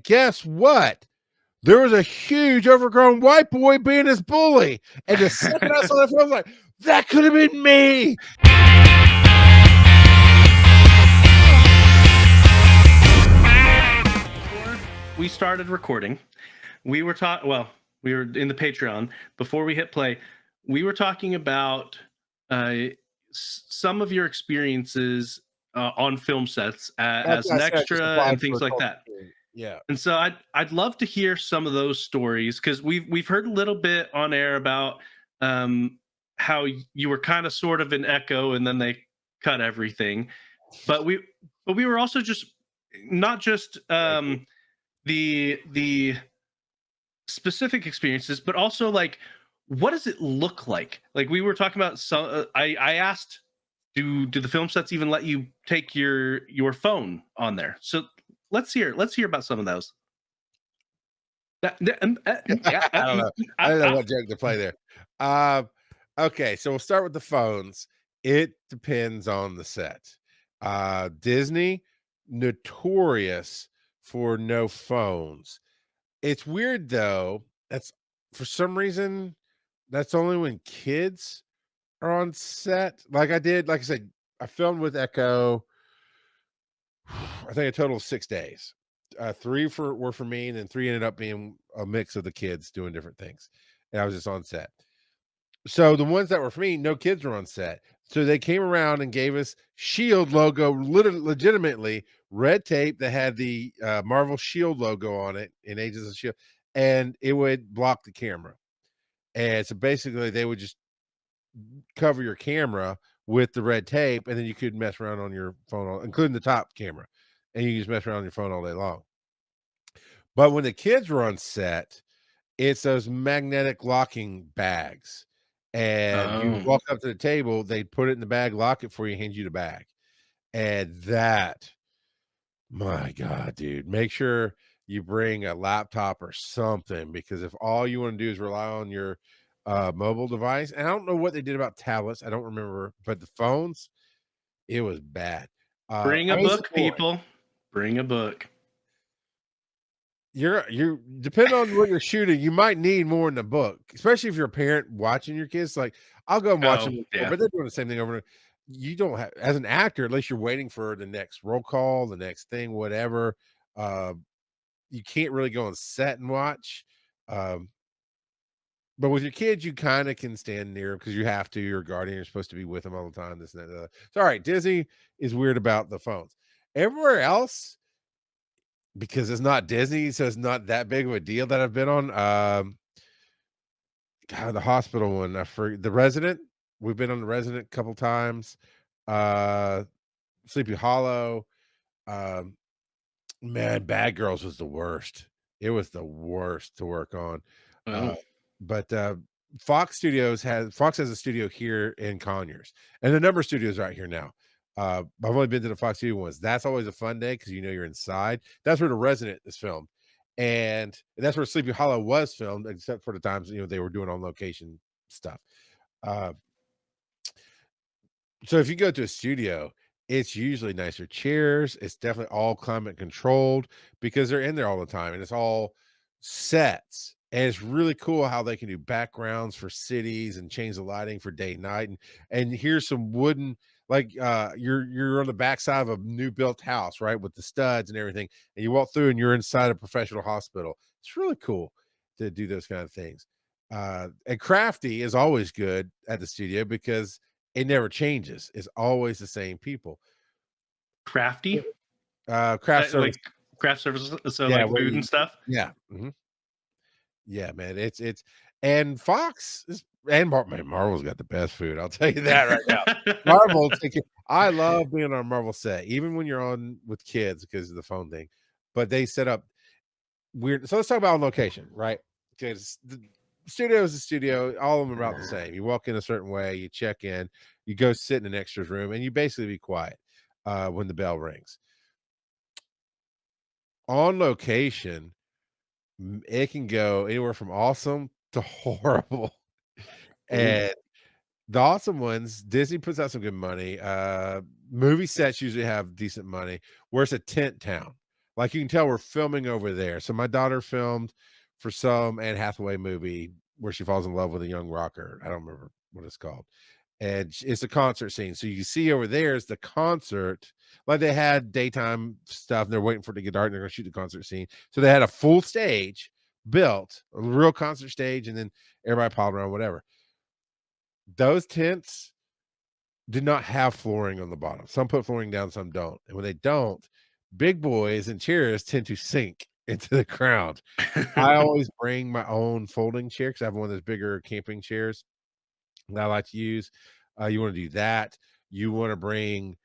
guess what? There was a huge overgrown white boy being his bully. And the second I saw that film, I was like, that could have been me. Before we started recording, we were we were in the Patreon. Before we hit play, we were talking about some of your experiences on film sets as an extra and things like that. Yeah. And so I'd love to hear some of those stories, because we've heard a little bit on air about how you were kind of sort of an echo and then they cut everything. But we were also just not just the specific experiences, but also like, what does it look like? Like we were talking about some I asked, do the film sets even let you take your phone on there? So let's hear about some of those. I don't know. I don't know what joke to play there. Okay, so we'll start with the phones. It depends on the set. Disney, notorious for no phones. It's weird though. That's for some reason that's only when kids are on set. Like I said, I filmed with Echo. I think a total of 6 days. 3 were for me, and then 3 ended up being a mix of the kids doing different things. And I was just on set. So the ones that were for me, no kids were on set. So they came around and gave us Shield logo, legitimately red tape that had the Marvel Shield logo on it in Agents of Shield, and it would block the camera. And so basically they would just cover your camera with the red tape, and then you could mess around on your phone, including the top camera, and you just mess around on your phone all day long. But when the kids were on set, it's those magnetic locking bags, and you walk up to the table, they put it in the bag, lock it for you, hand you the bag. And that, my God, dude, make sure you bring a laptop or something, because if all you want to do is rely on your mobile device, and I don't know what they did about tablets, I don't remember, but the phones, it was bad. Bring a book, people. Bring a book. You depending on what you're shooting, you might need more than a book, especially if you're a parent watching your kids. Like, I'll go and watch them, but they're doing the same thing over. You don't have, as an actor, at least you're waiting for the next roll call, the next thing, whatever. You can't really go on set and watch. But with your kids, you kind of can stand near because you have to. Your guardian, you're supposed to be with them all the time. This and that. So, all right, Disney is weird about the phones. Everywhere else, because it's not Disney, so it's not that big of a deal that I've been on. God, the hospital one, I forget. The Resident, we've been on the Resident a couple times. Sleepy Hollow. Man, Bad Girls was the worst. It was the worst to work on. But Fox has a studio here in Conyers, and a number of studios right here now. I've only been to the Fox studio once. That's always a fun day because you're inside. That's where The Resident is filmed, and that's where Sleepy Hollow was filmed, except for the times they were doing on location stuff. So if you go to a studio, it's usually nicer chairs. It's definitely all climate controlled because they're in there all the time, and it's all sets. And it's really cool how they can do backgrounds for cities and change the lighting for day and night. And here's some wooden, like you're on the backside of a new built house, right, with the studs and everything. And you walk through and you're inside a professional hospital. It's really cool to do those kind of things. And Crafty is always good at the studio because it never changes. It's always the same people. Crafty? Craft service. Like craft services, so yeah, like food and stuff? Yeah. Mm-hmm. Yeah, man. It's and Fox is, and Marvel's got the best food. I'll tell you that right now. Marvel, I love being on a Marvel set, even when you're on with kids because of the phone thing. But they set up weird. So let's talk about on location, right? Because the studio is a studio, all of them are about the same. You walk in a certain way, you check in, you go sit in an extras room, and you basically be quiet when the bell rings. On location, it can go anywhere from awesome to horrible. And the awesome ones, Disney puts out some good money. Movie sets usually have decent money, where it's a tent town. Like, you can tell we're filming over there. So my daughter filmed for some Anne Hathaway movie where she falls in love with a young rocker. I don't remember what it's called. And it's a concert scene. So you see over there is the concert. Like, they had daytime stuff and they're waiting for it to get dark and they're gonna shoot the concert scene. So they had a full stage built, a real concert stage, and then everybody piled around, whatever. Those tents did not have flooring on the bottom. Some put flooring down, some don't. And when they don't, big boys and chairs tend to sink into the ground. I always bring my own folding chair because I have one of those bigger camping chairs that I like to use. You want to do that. You want to bring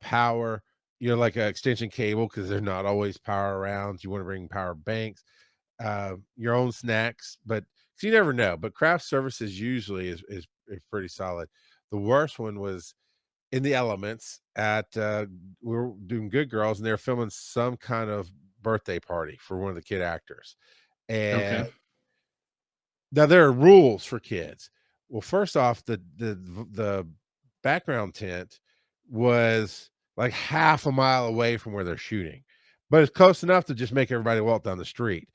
power, like an extension cable because there's not always power around. You want to bring power banks, your own snacks, but 'cause you never know. But craft services usually is pretty solid. The worst one was in the elements at we were doing Good Girls, and they were filming some kind of birthday party for one of the kid actors. And Okay. now there are rules for kids. Well, first off, the background tent was like half a mile away from where they're shooting, but it's close enough to just make everybody walk down the street.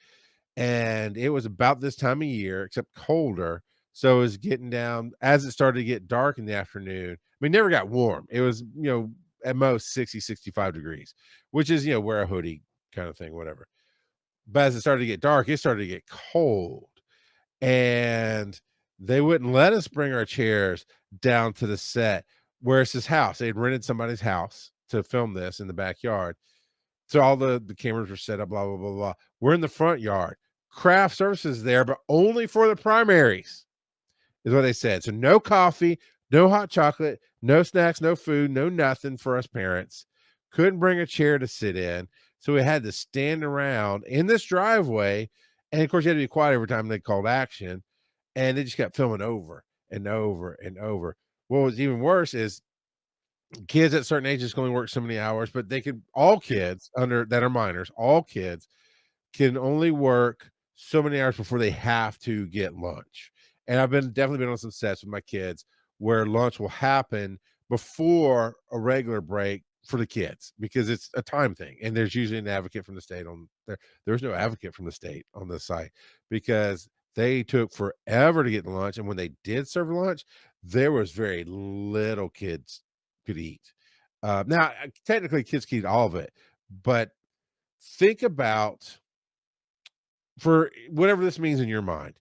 And it was about this time of year, except colder. So it was getting down as it started to get dark in the afternoon. I mean, never got warm. It was, at most 60, 65 degrees, which is, wear a hoodie kind of thing, whatever. But as it started to get dark, it started to get cold. And they wouldn't let us bring our chairs down to the set where it's his house. They had rented somebody's house to film this in the backyard. So all the cameras were set up, blah, blah, blah, blah. We're in the front yard. Craft services there, but only for the primaries, is what they said. So no coffee, no hot chocolate, no snacks, no food, no nothing for us parents. Couldn't bring a chair to sit in. So we had to stand around in this driveway. And of course, you had to be quiet every time they called action. And they just kept filming over and over and over. What was even worse is kids at certain ages can only work so many hours, but they could all kids under that are minors, all kids can only work so many hours before they have to get lunch. And I've definitely been on some sets with my kids where lunch will happen before a regular break for the kids because it's a time thing. And there's usually an advocate from the state on there. There's no advocate from the state on this site because they took forever to get the lunch. And when they did serve lunch, there was very little kids could eat. Now, technically, kids can eat all of it, but think about for whatever this means in your mind,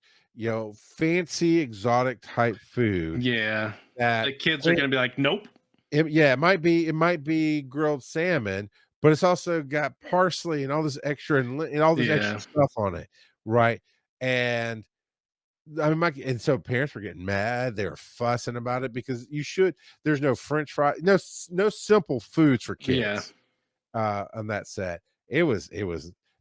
fancy exotic type food Yeah. that The kids are gonna be like, "Nope." yeah, it might be grilled salmon, but it's also got parsley and all this extra and all this extra Yeah. stuff on it, right? And I mean, and so parents were getting mad. They were fussing about it because there's no French fry, no simple foods for Yeah. kids on that set. It was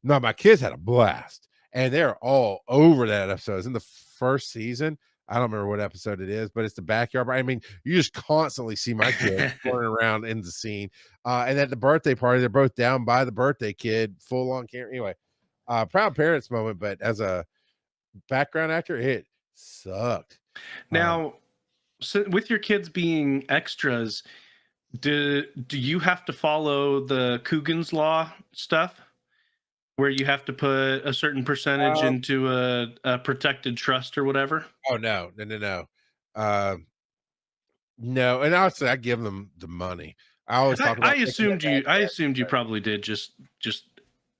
no, my kids had a blast, and they're all over that episode. It's in the first season. I don't remember what episode it is, but it's the backyard. I mean, you just constantly see my kids running around in the scene. And at the birthday party, they're both down by the birthday kid, full on camera. Anyway, proud parents moment, but as a background actor, it sucked. Um, Now, so with your kids being extras, do you have to follow the Coogan's Law stuff? Where you have to put a certain percentage uh, into a protected trust or whatever? oh no, no, no, no. Um, no, and honestly, I give them the money. I always talk I about making that assumed you I back. assumed you probably did just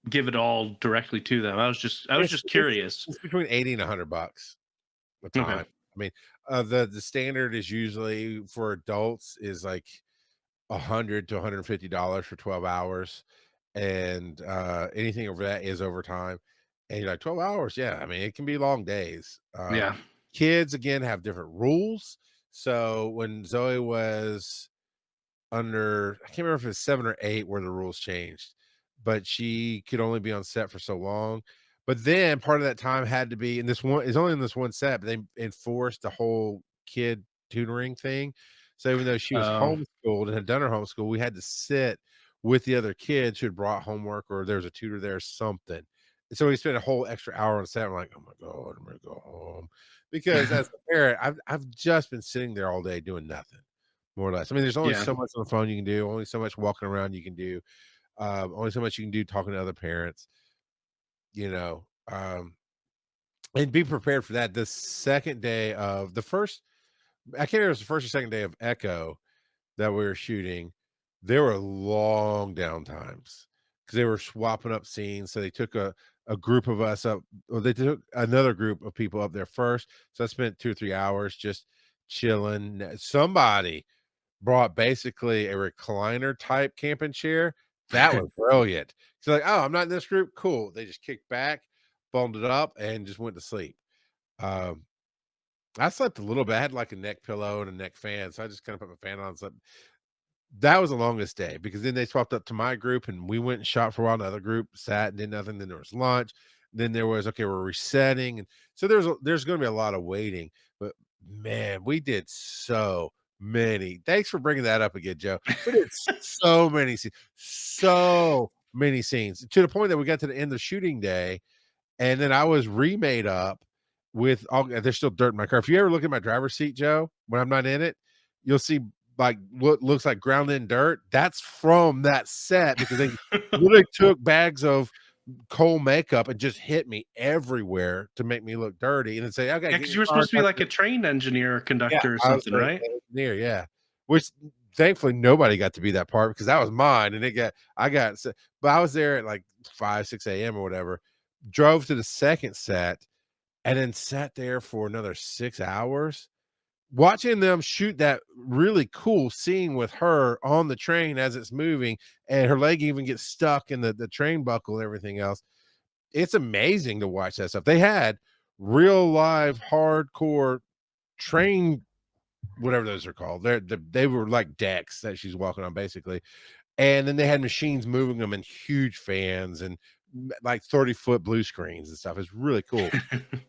give it all directly to them. I was just It's curious. it's between 80 and $100 a Okay. time. I mean, the standard is usually for adults is like 100 to $150 for 12 hours, and, anything over that is overtime, and you're like, 12 hours? Yeah, I mean, it can be long days. Yeah. Kids, again, have different rules, so when Zoe was I can't remember if it's 7 or 8 where the rules changed, but she could only be on set for so long. But then part of that time had to be in this one is only in this one set, but they enforced the whole kid tutoring thing. So even though she was Oh, homeschooled and had done her homeschool, we had to sit with the other kids who had brought homework or there was a tutor there or something. And so we spent a whole extra hour on set. I'm like, oh my God, I'm gonna go home. Because as a parent, I've just been sitting there all day doing nothing. More or less. I mean, there's only yeah. so much on the phone you can do, only so much walking around you can do. Only so much you can do talking to other parents, and be prepared for that. The second day of the first, I can't remember if it was the first or second day of Echo that we were shooting. There were long downtimes because they were swapping up scenes. So they took a group of us up, or they took another group of people up there first. So I spent 2 or 3 hours just chilling. Somebody brought basically a recliner type camping chair. That was brilliant. So like, oh, I'm not in this group. Cool. They just kicked back, bundled it up, and just went to sleep. Um, I slept a little bit. I had like a neck pillow and a neck fan, so I just kind of put my fan on and slept. That was the longest day because then they swapped up to my group and we went and shot for a while. Another group sat and did nothing. Then there was lunch. Then there was, okay, we're resetting. And so there's going to be a lot of waiting. But man, we did so many. Thanks for bringing that up again, Joe. We did so many scenes to the point that we got to the end of the shooting day and then I was remade up with all there's still dirt in my car. If you ever look at my driver's seat, Joe, when I'm not in it, you'll see like what looks like ground in dirt. That's from that set because they literally took bags of coal makeup and just hit me everywhere to make me look dirty and then say, okay, Yeah, get because your you were car. supposed to be like a trained engineer or Yeah, conductor or I was something, the right? engineer, yeah. Which thankfully nobody got to be that part because that was mine and I got s but I was there at like 5, 6 AM or whatever, drove to the second set, and then sat there for another 6 hours watching them shoot that really cool scene with her on the train as it's moving, and her leg even gets stuck in the train buckle and everything else. It's amazing to watch that stuff. They had real live hardcore train whatever those are called. They were like decks that she's walking on basically. And then they had machines moving them and huge fans and like 30-foot blue screens and stuff. It's really cool.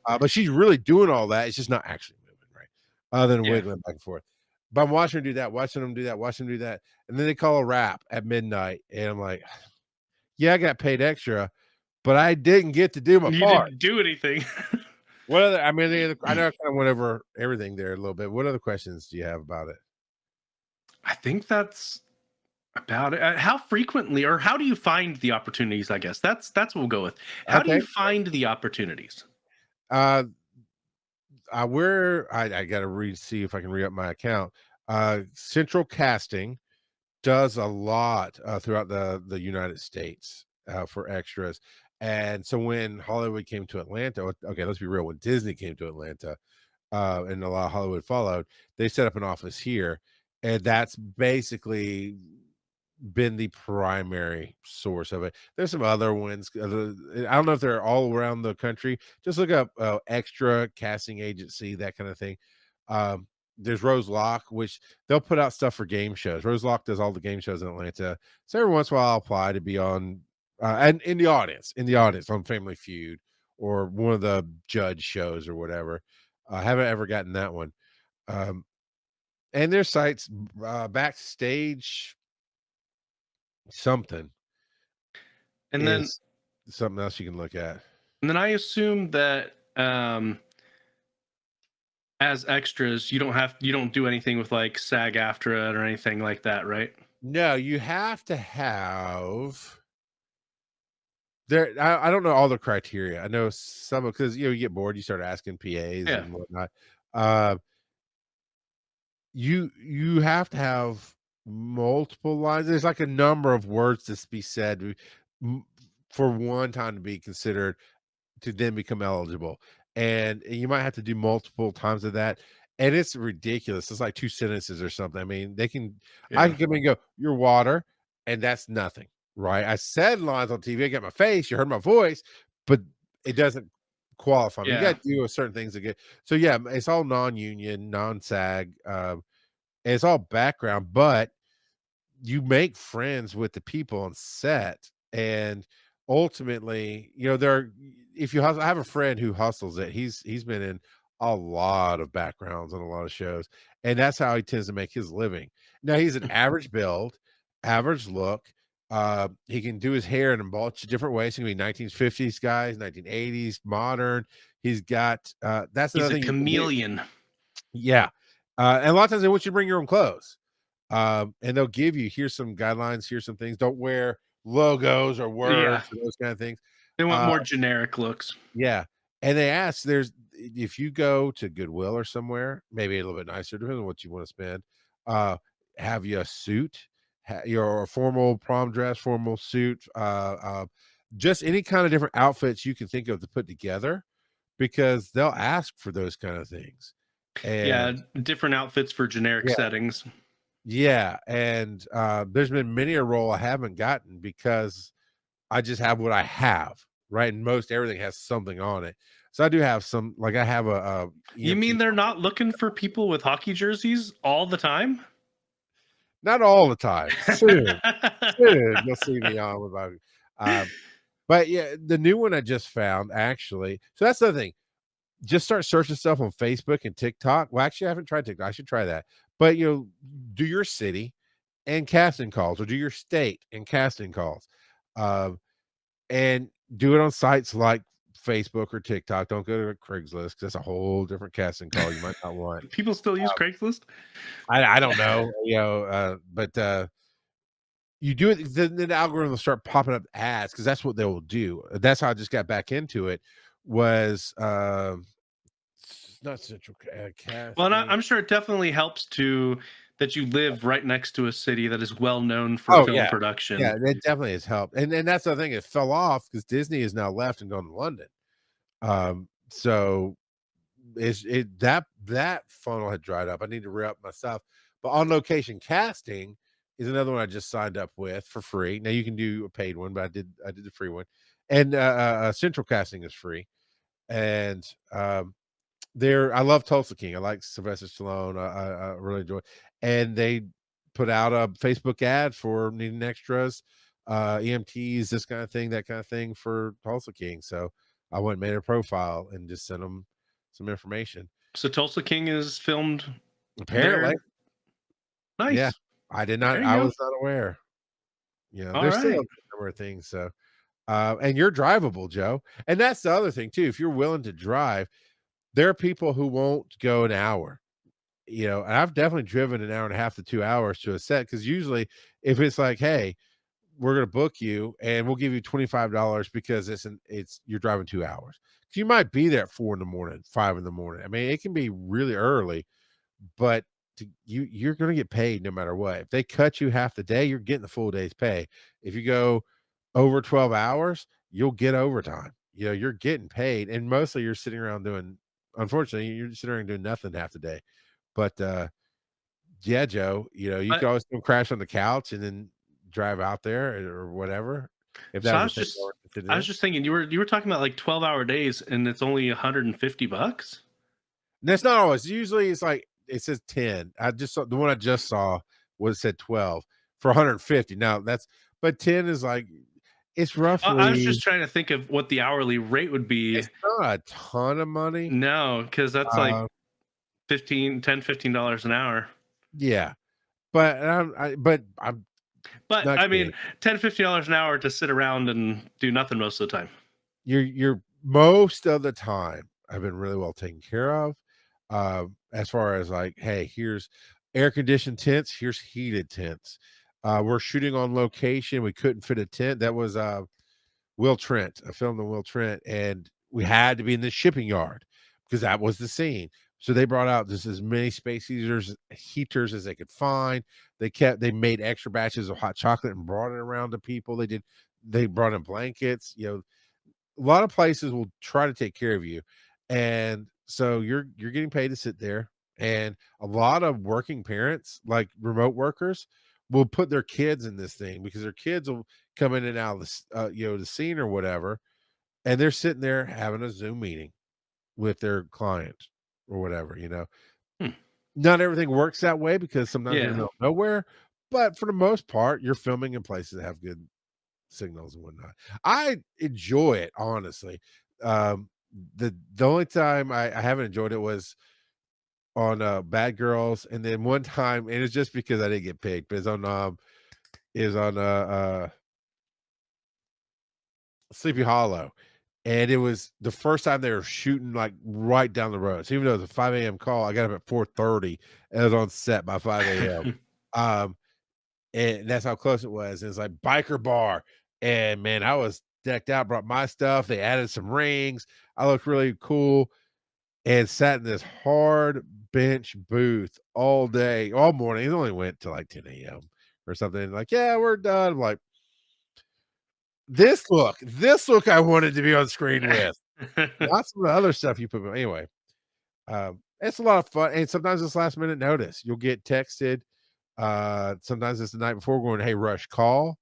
But she's really doing all that. It's just not actually moving right, other than Yeah. wiggling back and forth. But I'm watching her do that, watching them do that, watching them do that. And then they call a wrap at midnight. And I'm like, yeah, I got paid extra, but I didn't get to do my You part. didn't do anything. What other, I mean, I know I kind of went over everything there a little bit. What other questions do you have about it? I think that's about it. How frequently or how do you find the opportunities, I guess? That's what we'll go with. How do Okay. you find the opportunities? Uh, I gotta see if I can re-up my account. Central Casting does a lot throughout the United States for extras. And so when Hollywood came to Atlanta, okay, let's be real, when Disney came to Atlanta, and a lot of Hollywood followed, they set up an office here. And that's basically been the primary source of it. There's some other ones. I don't know if they're all around the country. Just look up extra casting agency, that kind of thing. Um, there's Rose Lock, which they'll put out stuff for game shows. Rose Lock does all the game shows in Atlanta. So every once in a while, I'll apply to be on and in the audience on Family Feud or one of the judge shows or whatever. I haven't ever gotten that one. Um, and there's sites backstage something And then is something else you can look at. I assume that as extras, you don't do anything with like SAG aftra or anything like that, right? No, you have to have there. I don't know all the criteria. I know some because you get bored, you start asking PAs Yeah. and whatnot. Uh, you have to have multiple lines. There's like a number of words to be said m- for one time to be considered to then become eligible. And you might have to do multiple times of that. And it's ridiculous. It's like 2 sentences or something. I mean, I Yeah. can come in and go, "You're water," and that's nothing, right? I said lines on TV, I got my face, you heard my voice, but it doesn't qualify me. You Yeah. got to do certain things to get. So yeah, it's all non-union, non-SAG, and it's all background, but you make friends with the people on set and ultimately there are if you hustle, I have a friend who hustles it. He's been in a lot of backgrounds on a lot of shows and that's how he tends to make his living. Now he's an average build, average look. He can do his hair in a bunch of different ways. He can be 1950s guys, 1980s modern. He's got that's He's another a thing you can do. chameleon. Yeah. And a lot of times they want you to bring your own clothes. And they'll give you, here's some guidelines, here's some things. Don't wear logos or words Yeah, or those kind of things. they want Uh, more generic looks. yeah, and they ask, there's if you go to Goodwill or somewhere, maybe a little bit nicer, depending on what you wanna spend, uh, have you a suit, your formal prom dress, formal suit, just any kind of different outfits you can think of to put together, because they'll ask for those kind of things, Yeah, and different outfits for generic yeah. settings. Yeah, and, there's been many a role I haven't gotten because I just have what I have, right? And most everything has something on it. So I do have some like, I have a You mean EMT. they're not looking for people with hockey jerseys all the time? Not all the time. Soon you'll see me on with my, um, but yeah, the new one I just found actually, so that's the other thing. Just start searching stuff on Facebook and TikTok. Well, actually, I haven't tried TikTok. I should try that. But, do your city and casting calls, or do your state and casting calls, um, and do it on sites like Facebook or TikTok. Don't go to Craigslist because that's a whole different casting call you might not want. People still use Craigslist? I don't know, but, you do it, then the algorithm will start popping up ads because that's what they will do. That's how I just got back into it was, not central Well, and casting. I'm sure it definitely helps to that you live right next to a city that is well known for Oh, film yeah. production. Yeah, it definitely has helped, and that's the thing, it fell off because Disney has now left and gone to London. So that funnel had dried up. I need to re-up my stuff. But On Location Casting is another one I just signed up with for free. Now you can do a paid one, but I did the free one. And Central Casting is free. And there, I love Tulsa King. I like Sylvester Stallone. I really enjoy. And they put out a Facebook ad for needing extras, EMTs, this kind of thing, that kind of thing for Tulsa King. So I went and made a profile and just sent them some information. So Tulsa King is filmed Apparently, there. yeah, Nice. I did not. There you I go. was not aware. All There's still a right. number of things. So, and you're drivable, Joe. And that's the other thing too. If you're willing to drive, there are people who won't go an hour. And I've definitely driven an hour and a half to 2 hours to a set because usually if it's like, hey, we're gonna book you and we'll give you $25 because it's you're driving 2 hours. You might be there at 4 in the morning, 5 in the morning. I mean, it can be really early, but you're gonna get paid no matter what. If they cut you half the day, you're getting the full day's pay. If you go over 12 hours, you'll get overtime. You're getting paid, and mostly you're sitting around doing, unfortunately, you're sitting around doing nothing half the day. But, yeah, Joe, you I, could always come crash on the couch and then drive out there or whatever, if that so was a thing you were interested I was in. just thinking you were talking about like 12-hour days and it's only $150. That's not always. Usually it's like it says 10. I just saw the one I just saw was said 12 for 150. Now that's but 10 is like it's I was roughly just trying to think of what the hourly rate would be. it's not a ton of money. No, because that's like Uh, 15 $10 $15 an hour. yeah, but I'm But not I kidding. mean, $10 $15 an hour to sit around and do nothing most of the time. You're most of the time I've been really well taken care of. As far as like, hey, here's air conditioned tents, here's heated tents. We're shooting on location. We couldn't fit a tent. That was Will Trent. I filmed in Will Trent, and we had to be in the shipping yard because that was the scene. So they brought out just as many space heaters as they could find. They made extra batches of hot chocolate and brought it around to people. They brought in blankets. A lot of places will try to take care of you, and so you're getting paid to sit there. And a lot of working parents, like remote workers, will put their kids in this thing because their kids will come in and out of the scene or whatever, and they're sitting there having a Zoom meeting with their client or whatever. Hmm. Not everything works that way because sometimes you're in the Yeah. middle of nowhere, but for the most part, you're filming in places that have good signals and whatnot. I enjoy it, honestly. Um, the only time I haven't enjoyed it was on Bad Girls, and then one time, and it's just because I didn't get picked, but it's on Sleepy Hollow. And it was the first time they were shooting like right down the road. So even though it was a 5 a.m. call, I got up at 4:30 and I was on set by 5 a.m. Um, and that's how close it was. And it's like biker bar. And man, I was decked out, brought my stuff. They added some rings. I looked really cool and sat in this hard bench booth all day, all morning. It only went to like 10 a.m. or something. Like, yeah, we're done. I'm like, this look I wanted to be on screen with. Not some of the other stuff you put anyway. It's a lot of fun, and sometimes it's last minute notice. You'll get texted. Sometimes it's the night before going, hey, rush call.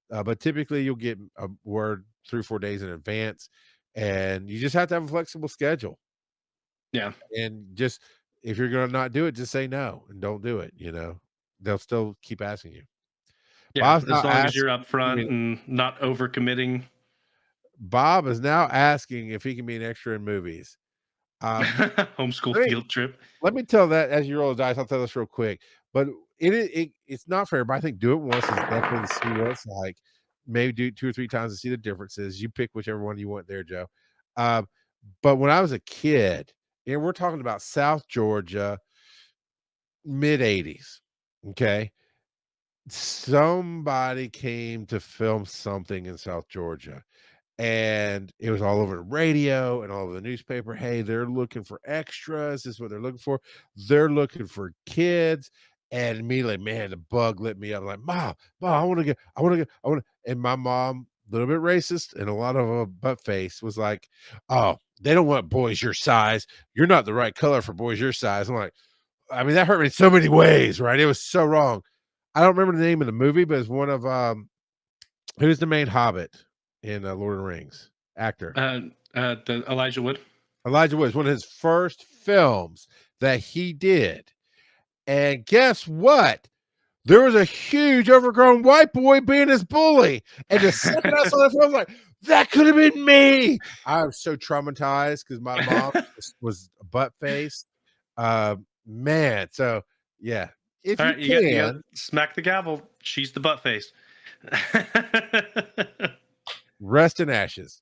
But typically you'll get a word 3 or 4 days in advance, and you just have to have a flexible schedule. Yeah. And just if you're gonna not do it, just say no and don't do it, you know. They'll still keep asking you. Yeah, Bob's as now long as you're asking if he can upfront be and not overcommitting. Bob is now asking if he can be an extra in movies. Um, Homeschool let me field trip. let me tell that as you roll the dice, I'll tell this real quick. But it's not fair, but I think do it once is definitely to see what it's like. Maybe do it 2 or 3 times to see the differences. You pick whichever one you want there, Joe. Um, but when I was a kid, and we're talking about South Georgia, mid 80s, okay? Somebody came to film something in South Georgia, and it was all over the radio and all over the newspaper. Hey, they're looking for extras. This is what they're looking for. They're looking for kids. And immediately, man, the bug lit me up. I'm like, Mom, I want to. And my mom, a little bit racist and a lot of a butt face, was like, oh, they don't want boys your size. You're not the right color for boys your size. I'm like, I mean, that hurt me in so many ways, right? It was so wrong. I don't remember the name of the movie, but it's one of who's the main Hobbit in Lord of the Rings? Actor. The Elijah Wood. Elijah Wood is one of his first films that he did. And guess what? There was a huge overgrown white boy being his bully. And the second I saw that film, I was like, that could have been me. I was so traumatized because my mom was butt faced. Man, so yeah, if All you right, you got can, smack the gavel. She's the butt face. rest in ashes.